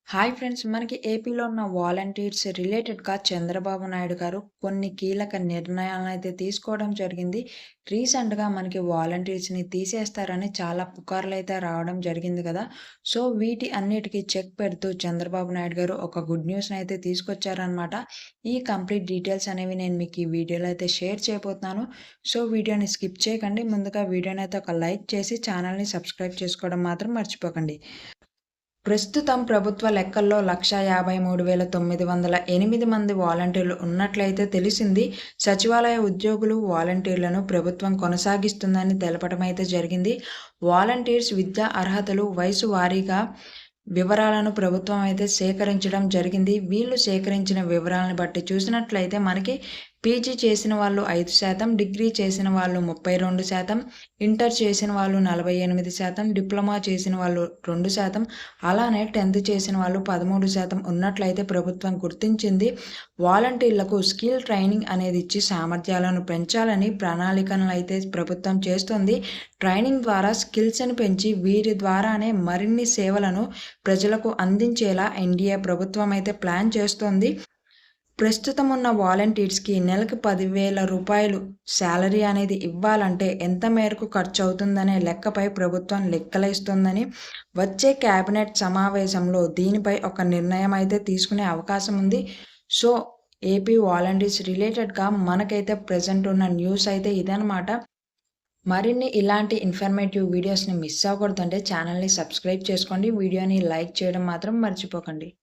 Hi friends! మనకి ఏపీలో ఉన్న వాలంటీర్స్ రిలేటెడ్‌గా చంద్రబాబు నాయుడు గారు కొన్ని కీలక నిర్ణయాలనైతే తీసుకోవడం జరిగింది. రీసెంట్‌గా మనకి వాలంటీర్స్‌ని తీసేస్తారని చాలా పుకార్లయితే రావడం జరిగింది గదా! సో, వీటి అన్నిటికి చెక్ పెడుతూ చంద్రబాబు నాయుడు గారు ఒక గుడ్ న్యూస్‌నైతే తీసుకొచ్చారనమాట. ఈ కంప్లీట్ డీటెయిల్స్ అనేవి నేను మీకు ఈ వీడియోలో అయితే షేర్ చేయబోతున్నాను. సో, వీడియోని స్కిప్ చేయకండి. ముందుగా వీడియోనైతే ఒక లైక్ చేసి ఛానల్‌ని సబ్స్క్రైబ్ చేసుకోవడం మాత్రం మర్చిపోకండి. ప్రస్తుతం ప్రభుత్వ లెక్కల్లో 1,53,908 మంది వాలంటీర్లు ఉన్నట్లయితే తెలిసింది. సచివాలయ ఉద్యోగులు, వాలంటీర్లను ప్రభుత్వం కొనసాగిస్తుందని తెలపడమైతే జరిగింది. వాలంటీర్స్ విద్యా అర్హతలు, వయసు వారీగా వివరాలను ప్రభుత్వం అయితే సేకరించడం జరిగింది. వీళ్ళు సేకరించిన వివరాలను బట్టి చూసినట్లయితే మనకి పీజీ చేసిన వాళ్ళు 5%, డిగ్రీ చేసిన వాళ్ళు 32%, ఇంటర్ చేసిన వాళ్ళు 48%, డిప్లొమా చేసిన వాళ్ళు 2%, అలానే 10థ్ చేసిన వాళ్ళు 13% ఉన్నట్లయితే ప్రభుత్వం గుర్తించింది. వాలంటీర్లకు స్కిల్ ట్రైనింగ్ అనేది ఇచ్చి సామర్థ్యాలను పెంచాలని ప్రణాళికలనైతే ప్రభుత్వం చేస్తోంది. ట్రైనింగ్ ద్వారా స్కిల్స్‌ని పెంచి వీరి ద్వారానే మరిన్ని సేవలను ప్రజలకు అందించేలా ఎన్‌డీఏ ప్రభుత్వం అయితే ప్లాన్ చేస్తోంది. ప్రస్తుతం ఉన్న వాలంటీర్స్‌కి నెలకు 10,000 శాలరీ అనేది ఇవ్వాలంటే ఎంత మేరకు ఖర్చవుతుందనే లెక్కపై ప్రభుత్వం లెక్కలేస్తోందని, వచ్చే కేబినెట్ సమావేశంలో దీనిపై ఒక నిర్ణయం అయితే తీసుకునే అవకాశం ఉంది. సో, ఏపీ వాలంటీర్స్ రిలేటెడ్‌గా మనకైతే ప్రెజెంట్ ఉన్న న్యూస్ అయితే ఇదనమాట. మరిన్ని ఇలాంటి ఇన్ఫర్మేటివ్ వీడియోస్‌ని మిస్ అవ్వకూడదంటే ఛానల్‌ని సబ్స్క్రైబ్ చేసుకోండి. వీడియోని లైక్ చేయడం మాత్రం మర్చిపోకండి.